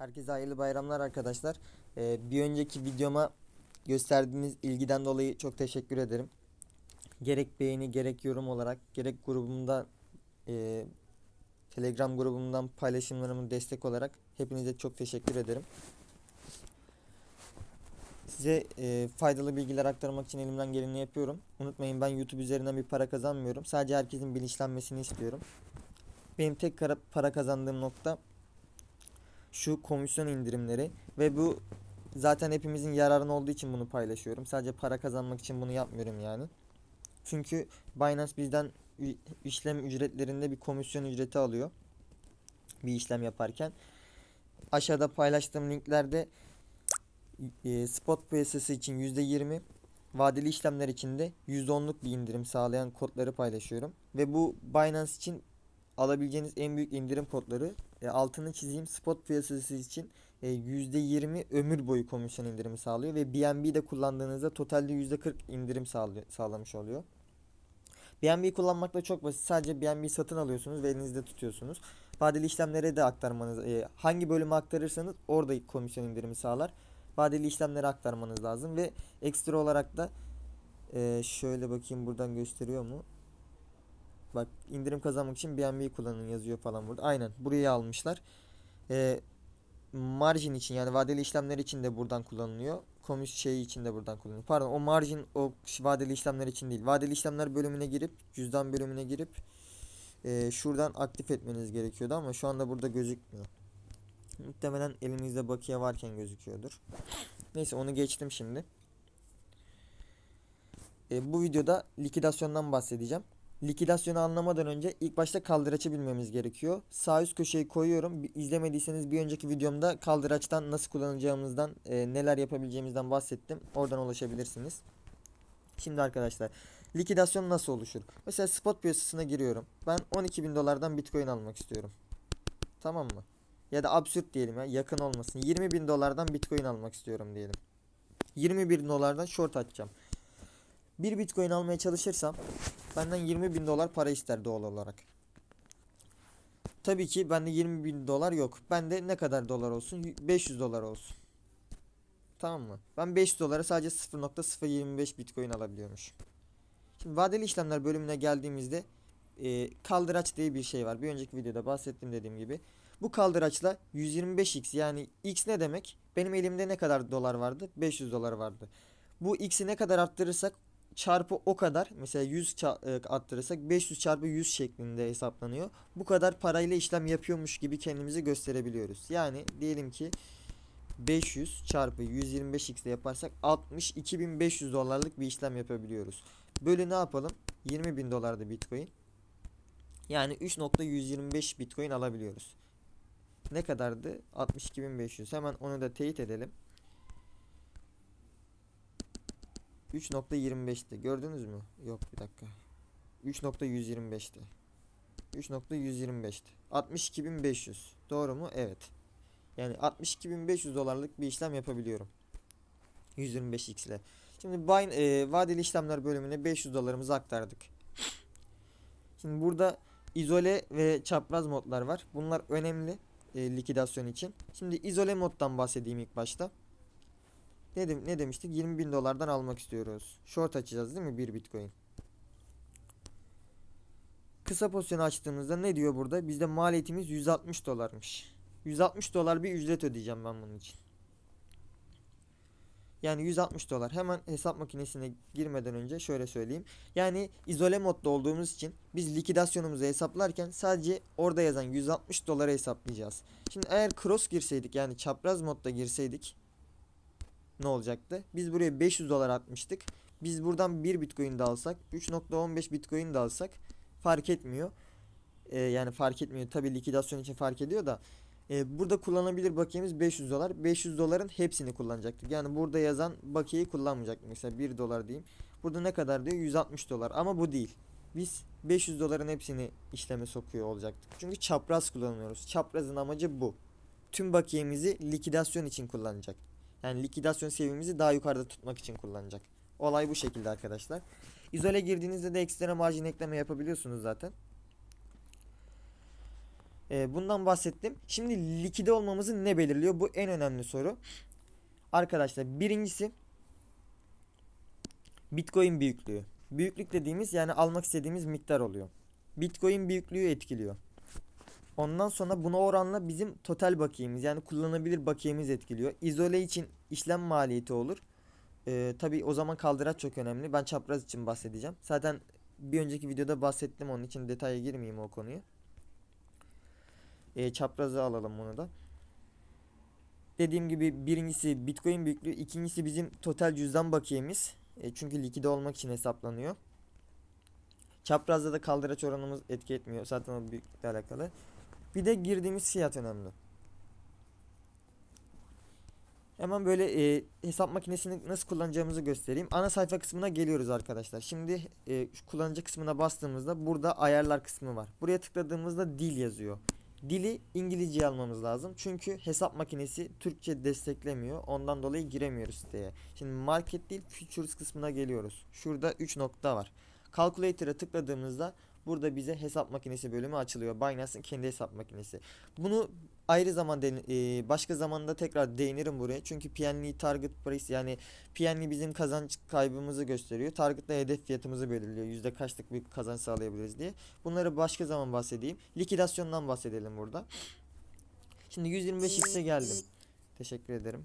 Herkese hayırlı bayramlar arkadaşlar. Bir önceki videoma gösterdiğiniz ilgiden dolayı çok teşekkür ederim. Gerek beğeni gerek yorum olarak gerek grubumda e, Telegram grubumdan paylaşımlarımı destek olarak hepinize çok teşekkür ederim. Size faydalı bilgiler aktarmak için elimden geleni yapıyorum. Unutmayın, ben YouTube üzerinden bir para kazanmıyorum. Sadece herkesin bilinçlenmesini istiyorum. Benim tek para kazandığım nokta şu komisyon indirimleri ve bu zaten hepimizin yararına olduğu için bunu paylaşıyorum. Sadece para kazanmak için bunu yapmıyorum yani. Çünkü Binance bizden işlem ücretlerinde bir komisyon ücreti alıyor bir işlem yaparken. Aşağıda paylaştığım linklerde spot piyasası için %20, vadeli işlemler için de %10'luk bir indirim sağlayan kodları paylaşıyorum. Ve bu Binance için alabileceğiniz en büyük indirim kodları. Altını çizeyim, spot piyasası için %20 ömür boyu komisyon indirimi sağlıyor ve BNB'de kullandığınızda totalde %40 indirim sağlamış oluyor. BNB kullanmak da çok basit. Sadece BNB satın alıyorsunuz ve elinizde tutuyorsunuz. Vadeli işlemlere de aktarmanız, hangi bölüme aktarırsanız orada komisyon indirimi sağlar. Vadeli işlemlere aktarmanız lazım ve ekstra olarak da şöyle bakayım, buradan gösteriyor mu? Bak, indirim kazanmak için BNB kullanın yazıyor falan burada. Aynen buraya almışlar. E, Margin için, yani vadeli işlemler için de buradan kullanılıyor. Komisyon şeyi için de buradan kullanılıyor. Pardon, o margin o vadeli işlemler için değil. Vadeli işlemler bölümüne girip, cüzdan bölümüne girip şuradan aktif etmeniz gerekiyordu ama şu anda burada gözükmüyor. Muhtemelen elinizde bakiye varken gözüküyordur. Neyse, onu geçtim şimdi. Bu videoda likidasyondan bahsedeceğim. Likidasyonu anlamadan önce ilk başta kaldıraçı bilmemiz gerekiyor. Sağ üst köşeyi koyuyorum. İzlemediyseniz bir önceki videomda kaldıraçtan nasıl kullanacağımızdan, neler yapabileceğimizden bahsettim. Oradan ulaşabilirsiniz. Şimdi arkadaşlar, likidasyon nasıl oluşur? Mesela spot piyasasına giriyorum. Ben 12.000 dolardan Bitcoin almak istiyorum. Tamam mı? Ya da absürt diyelim, ya yakın olmasın. 20.000 dolardan Bitcoin almak istiyorum diyelim. 21 dolardan short açacağım. Bir Bitcoin almaya çalışırsam benden 20.000 dolar para ister doğal olarak. Tabii ki bende 20.000 dolar yok. Bende ne kadar dolar olsun? 500 dolar olsun. Tamam mı? Ben 500 dolara sadece 0.025 Bitcoin alabiliyormuş. Şimdi vadeli işlemler bölümüne geldiğimizde kaldıraç diye bir şey var. Bir önceki videoda bahsettim dediğim gibi. Bu kaldıraçla 125x, yani x ne demek? Benim elimde ne kadar dolar vardı? 500 dolar vardı. Bu x'i ne kadar arttırırsak çarpı o kadar, mesela 100 arttırırsak 500 çarpı 100 şeklinde hesaplanıyor. Bu kadar parayla işlem yapıyormuş gibi kendimizi gösterebiliyoruz. Yani diyelim ki 500 çarpı 125x ile yaparsak 62.500 dolarlık bir işlem yapabiliyoruz. Böyle ne yapalım? 20.000 dolarda Bitcoin. Yani 3.125 Bitcoin alabiliyoruz. Ne kadardı? 62.500. Hemen onu da teyit edelim. 3.25'ti. Gördünüz mü? Yok, bir dakika. 3.125'ti. 3.125'ti. 62.500. Doğru mu? Evet. Yani 62.500 dolarlık bir işlem yapabiliyorum. 125x ile. Şimdi vadeli işlemler bölümüne 500 dolarımızı aktardık. Şimdi burada izole ve çapraz modlar var. Bunlar önemli likidasyon için. Şimdi izole moddan bahsedeyim ilk başta. Ne demiştik? 20.000 dolardan almak istiyoruz. Short açacağız değil mi? 1 Bitcoin. Kısa pozisyonu açtığımızda ne diyor burada? Bizde maliyetimiz 160 dolarmış. 160 dolar bir ücret ödeyeceğim ben bunun için. Yani 160 dolar. Hemen hesap makinesine girmeden önce şöyle söyleyeyim. Yani izole modda olduğumuz için biz likidasyonumuzu hesaplarken sadece orada yazan 160 dolara hesaplayacağız. Şimdi eğer cross girseydik, yani çapraz modda girseydik ne olacaktı? Biz buraya 500 dolar atmıştık. Biz buradan 1 Bitcoin de alsak, 3.15 Bitcoin de alsak fark etmiyor. Yani fark etmiyor. Tabii likidasyon için fark ediyor da. Burada kullanabilir bakiyemiz 500 dolar. 500 doların hepsini kullanacaktık. Yani burada yazan bakiyeyi kullanmayacaktık. Mesela 1 dolar diyeyim. Burada ne kadar diyor? 160 dolar. Ama bu değil. Biz 500 doların hepsini işleme sokuyor olacaktık. Çünkü çapraz kullanıyoruz. Çaprazın amacı bu. Tüm bakiyemizi likidasyon için kullanacak. Yani likidasyon seviyemizi daha yukarıda tutmak için kullanacak. Olay bu şekilde arkadaşlar. İzole girdiğinizde de ekstra marjin ekleme yapabiliyorsunuz zaten. Bundan bahsettim. Şimdi likide olmamızı ne belirliyor? Bu en önemli soru. Arkadaşlar birincisi Bitcoin büyüklüğü. Büyüklük dediğimiz yani almak istediğimiz miktar oluyor. Bitcoin büyüklüğü etkiliyor. Ondan sonra buna oranla bizim total bakiyemiz yani kullanılabilir bakiyemiz etkiliyor. İzole için işlem maliyeti olur. Tabii o zaman kaldıraç çok önemli. Ben çapraz için bahsedeceğim. Zaten bir önceki videoda bahsettim, onun için detaya girmeyeyim o konuyu. Çaprazı alalım bunu da. Dediğim gibi birincisi Bitcoin büyüklüğü, ikincisi bizim total cüzdan bakiyemiz. Çünkü likide olmak için hesaplanıyor. Çaprazda da kaldıraç oranımız etki etmiyor. Zaten o büyüklükle alakalı. Bir de girdiğimiz fiyat önemli. Hemen böyle hesap makinesini nasıl kullanacağımızı göstereyim. Ana sayfa kısmına geliyoruz arkadaşlar. Şimdi şu kullanıcı kısmına bastığımızda burada ayarlar kısmı var. Buraya tıkladığımızda dil yazıyor. Dili İngilizce almamız lazım. Çünkü hesap makinesi Türkçe desteklemiyor. Ondan dolayı giremiyoruz siteye. Şimdi market değil futures kısmına geliyoruz. Şurada 3 nokta var. Calculator'a tıkladığımızda burada bize hesap makinesi bölümü açılıyor. Binance'ın kendi hesap makinesi. Bunu ayrı zaman başka zamanda tekrar değinirim buraya. Çünkü PNL target price yani PNL bizim kazanç kaybımızı gösteriyor. Target da hedef fiyatımızı belirliyor. Yüzde kaçlık bir kazanç sağlayabiliriz diye. Bunları başka zaman bahsedeyim. Likidasyondan bahsedelim burada. Şimdi 125x'e geldim. Teşekkür ederim.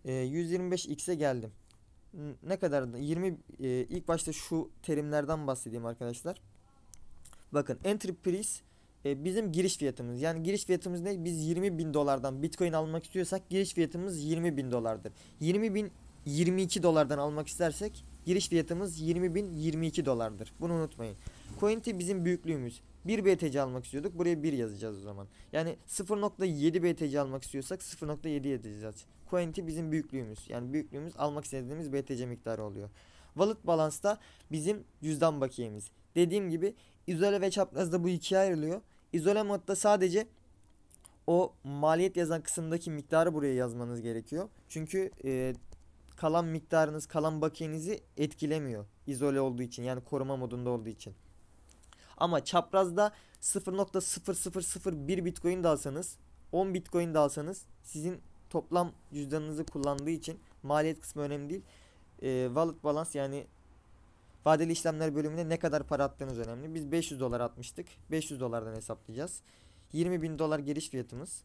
125x'e geldim. Ne kadar 20 ilk başta şu terimlerden bahsedeyim arkadaşlar. Bakın entry price bizim giriş fiyatımız. Yani giriş fiyatımız ne? Biz 20 bin dolardan Bitcoin almak istiyorsak giriş fiyatımız 20 bin dolardır. 20 bin 22 dolardan almak istersek giriş fiyatımız 20 bin 22 dolardır. Bunu unutmayın. Cointi bizim büyüklüğümüz. 1 BTC almak istiyorduk. Buraya 1 yazacağız o zaman. Yani 0.7 BTC almak istiyorsak 0.7 yazacağız. Cointi bizim büyüklüğümüz. Yani büyüklüğümüz almak istediğimiz BTC miktarı oluyor. Wallet balance'da bizim cüzdan bakiyemiz. Dediğim gibi izole ve çaprazda bu ikiye ayrılıyor. İzole modda sadece o maliyet yazan kısımdaki miktarı buraya yazmanız gerekiyor. Çünkü kalan miktarınız, kalan bakiyenizi etkilemiyor. İzole olduğu için yani koruma modunda olduğu için. Ama çaprazda 0.0001 Bitcoin de alsanız, 10 Bitcoin de alsanız sizin toplam cüzdanınızı kullandığı için maliyet kısmı önemli değil. Wallet balance yani vadeli işlemler bölümüne ne kadar para attığınız önemli. Biz 500 dolar atmıştık. 500 dolardan hesaplayacağız. 20 bin dolar giriş fiyatımız.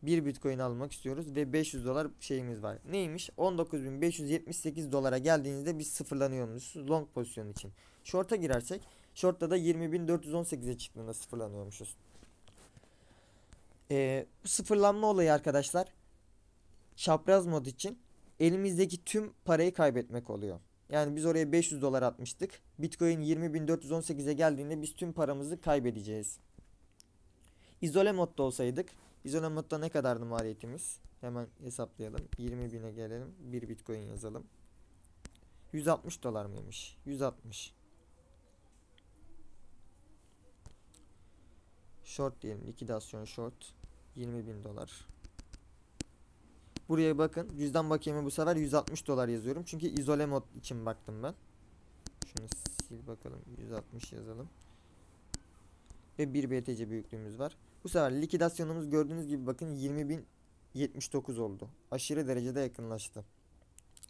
1 Bitcoin almak istiyoruz ve 500 dolar şeyimiz var. Neymiş? 19.578 dolara geldiğinizde biz sıfırlanıyormuşuz long pozisyon için. Short'a girersek short'ta da 20.418'e çıktığında sıfırlanıyormuşuz. Bu sıfırlanma olayı arkadaşlar çapraz mod için elimizdeki tüm parayı kaybetmek oluyor. Yani biz oraya 500 dolar atmıştık. Bitcoin 20.418'e geldiğinde biz tüm paramızı kaybedeceğiz. İzole modda olsaydık, izole modda ne kadardı maliyetimiz? Hemen hesaplayalım. 20.000'e gelelim. 1 Bitcoin yazalım. 160 dolar mıymış? 160. Short diyelim. Likidasyon short. 20.000 dolar. Buraya bakın. Cüzdan bakiyemi bu sefer 160 dolar yazıyorum. Çünkü izole mod için baktım ben. Şunu sil bakalım. 160 yazalım. Ve 1 BTC büyüklüğümüz var. Bu sefer likidasyonumuz gördüğünüz gibi bakın 20.079 oldu. Aşırı derecede yakınlaştı.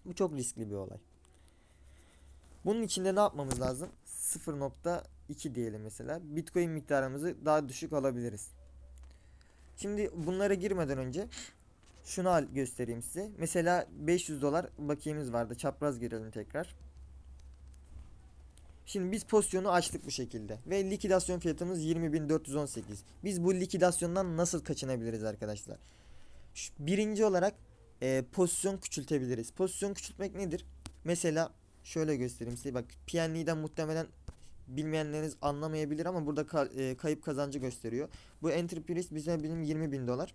Bu çok riskli bir olay. Bunun içinde ne yapmamız lazım? 0.2 diyelim mesela. Bitcoin miktarımızı daha düşük alabiliriz. Şimdi bunlara girmeden önce şunu göstereyim size. Mesela 500 dolar bakiyemiz vardı. Çapraz girelim tekrar. Şimdi biz pozisyonu açtık bu şekilde. Ve likidasyon fiyatımız 20.418. Biz bu likidasyondan nasıl kaçınabiliriz arkadaşlar? Birinci olarak pozisyon küçültebiliriz. Pozisyon küçültmek nedir? Mesela şöyle göstereyim size. Bak PNL'den muhtemelen bilmeyenleriniz anlamayabilir ama burada kayıp kazancı gösteriyor. Bu Enterprise bize benim 20.000 dolar.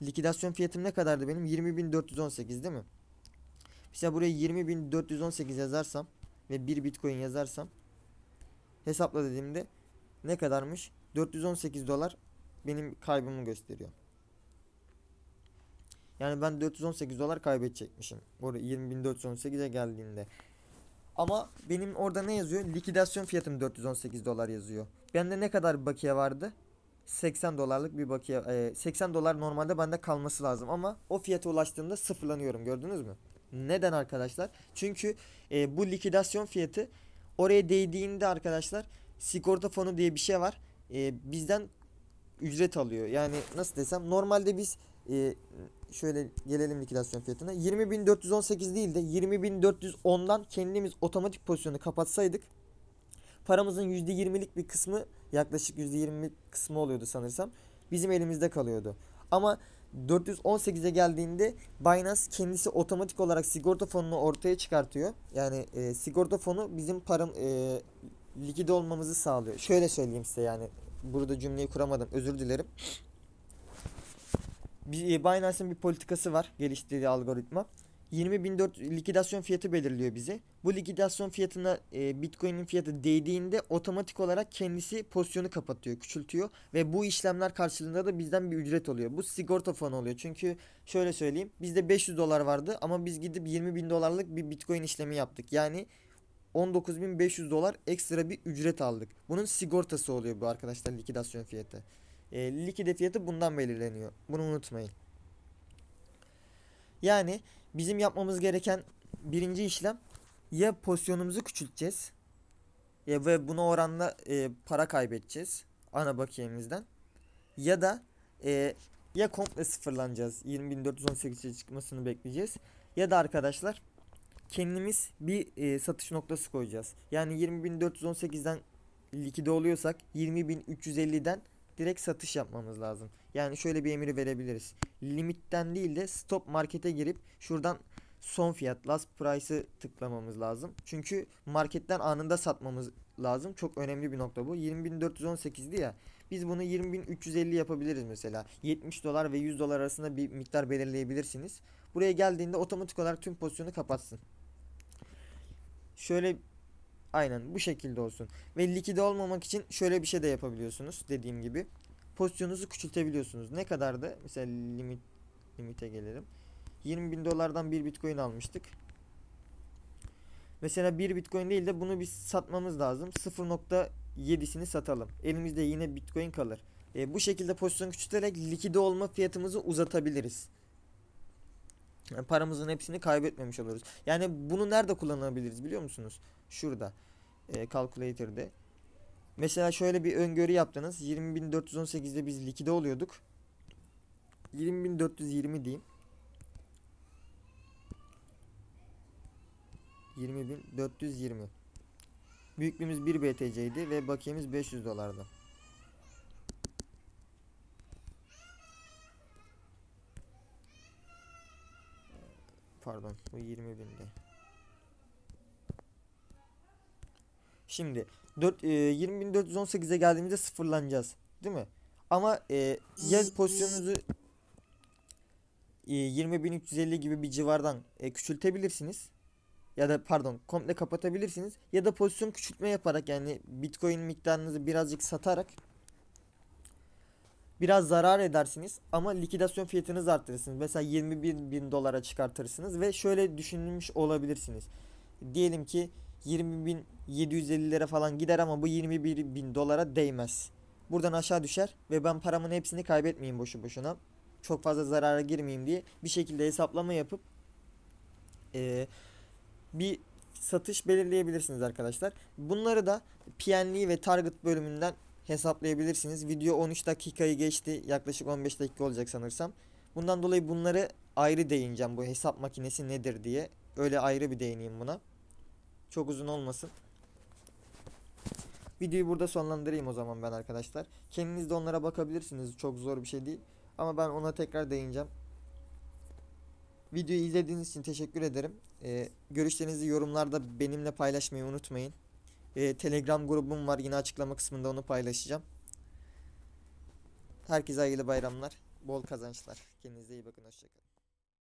Likidasyon fiyatım ne kadardı benim? 20.418 değil mi? Mesela buraya 20.418 yazarsam ve 1 Bitcoin yazarsam hesapla dediğimde ne kadarmış? 418 dolar benim kaybımı gösteriyor. Yani ben 418 dolar kaybedecekmişim. Orada 20.418'e geldiğinde. Ama benim orada ne yazıyor? Likidasyon fiyatım 418 dolar yazıyor. Bende ne kadar bakiye vardı? 80 dolarlık bir bakiye. 80 dolar normalde bende kalması lazım ama o fiyata ulaştığımda sıfırlanıyorum, gördünüz mü? Neden arkadaşlar? Çünkü bu likidasyon fiyatı oraya değdiğinde arkadaşlar sigorta fonu diye bir şey var. Bizden ücret alıyor. Yani nasıl desem, normalde biz şöyle gelelim likidasyon fiyatına. 20.418 değil de 20.410'dan kendimiz otomatik pozisyonu kapatsaydık paramızın %20'lik bir kısmı, yaklaşık %20'lik kısmı oluyordu sanırsam, bizim elimizde kalıyordu. Ama 418'e geldiğinde Binance kendisi otomatik olarak sigorta fonunu ortaya çıkartıyor. Yani sigorta fonu bizim likide olmamızı sağlıyor. Şöyle söyleyeyim size, yani burada cümleyi kuramadım, özür dilerim. Binance'ın bir politikası var, geliştirdiği algoritma. 20.400 likidasyon fiyatı belirliyor bize. Bu likidasyon fiyatına Bitcoin'in fiyatı değdiğinde otomatik olarak kendisi pozisyonu kapatıyor, küçültüyor ve bu işlemler karşılığında da bizden bir ücret oluyor. Bu sigorta fonu oluyor. Çünkü şöyle söyleyeyim, bizde 500 dolar vardı ama biz gidip 20.000 dolarlık bir Bitcoin işlemi yaptık. Yani 19.500 dolar ekstra bir ücret aldık. Bunun sigortası oluyor bu arkadaşlar, likidasyon fiyatı. Likide fiyatı bundan belirleniyor. Bunu unutmayın. Yani bizim yapmamız gereken birinci işlem, ya pozisyonumuzu küçülteceğiz ya ve buna oranla para kaybedeceğiz ana bakiyemizden, ya da ya komple sıfırlanacağız, 20.418'e çıkmasını bekleyeceğiz, ya da arkadaşlar kendimiz bir satış noktası koyacağız. Yani 20.418'den likide oluyorsak 20.350'den direkt satış yapmamız lazım. Yani şöyle bir emir verebiliriz. Limitten değil de stop markete girip şuradan son fiyat, last price'ı tıklamamız lazım. Çünkü marketten anında satmamız lazım. Çok önemli bir nokta bu. 20.418'di ya. Biz bunu 20.350 yapabiliriz mesela. 70 dolar ve 100 dolar arasında bir miktar belirleyebilirsiniz. Buraya geldiğinde otomatik olarak tüm pozisyonu kapatsın. Şöyle, aynen bu şekilde olsun. Ve likide olmamak için şöyle bir şey de yapabiliyorsunuz. Dediğim gibi pozisyonunuzu küçültebiliyorsunuz. Ne kadardı? Mesela limite gelelim. 20.000 dolardan bir Bitcoin almıştık. Mesela bir Bitcoin değil de bunu biz satmamız lazım. 0.7'sini satalım. Elimizde yine Bitcoin kalır. Bu şekilde pozisyon küçülterek likide olma fiyatımızı uzatabiliriz. Yani paramızın hepsini kaybetmemiş oluruz. Yani bunu nerede kullanabiliriz biliyor musunuz? Şurada. Calculator'de. Mesela şöyle bir öngörü yaptınız. 20.418'de biz likide oluyorduk. 20.420 diyeyim. 20.420. Büyüklüğümüz 1 BTC'ydi ve bakiyemiz 500 dolardı. Pardon, bu 20.000'de. Şimdi 20.418'e geldiğimizde sıfırlanacağız, değil mi? Ama ya pozisyonunuzu 20.350 gibi bir civardan küçültebilirsiniz. Ya da pardon, komple kapatabilirsiniz. Ya da pozisyon küçültme yaparak, yani Bitcoin miktarınızı birazcık satarak biraz zarar edersiniz ama likidasyon fiyatınızı arttırırsınız. Mesela 21.000 dolara çıkartırsınız ve şöyle düşünmüş olabilirsiniz. Diyelim ki 20.750'lere falan gider ama bu 21.000 dolara değmez. Buradan aşağı düşer ve ben paramın hepsini kaybetmeyeyim boşu boşuna. Çok fazla zarara girmeyeyim diye bir şekilde hesaplama yapıp bir satış belirleyebilirsiniz arkadaşlar. Bunları da PNL ve Target bölümünden hesaplayabilirsiniz. Video 13 dakikayı geçti. Yaklaşık 15 dakika olacak sanırsam. Bundan dolayı bunları ayrı değineceğim. Bu hesap makinesi nedir diye. Öyle ayrı bir değineyim buna. Çok uzun olmasın. Videoyu burada sonlandırayım o zaman ben arkadaşlar. Kendiniz de onlara bakabilirsiniz. Çok zor bir şey değil. Ama ben ona tekrar değineceğim. Videoyu izlediğiniz için teşekkür ederim. Görüşlerinizi yorumlarda benimle paylaşmayı unutmayın. Telegram grubum var, yine açıklama kısmında onu paylaşacağım. Herkese hayırlı bayramlar, bol kazançlar. Kendinize iyi bakın, hoşçakalın.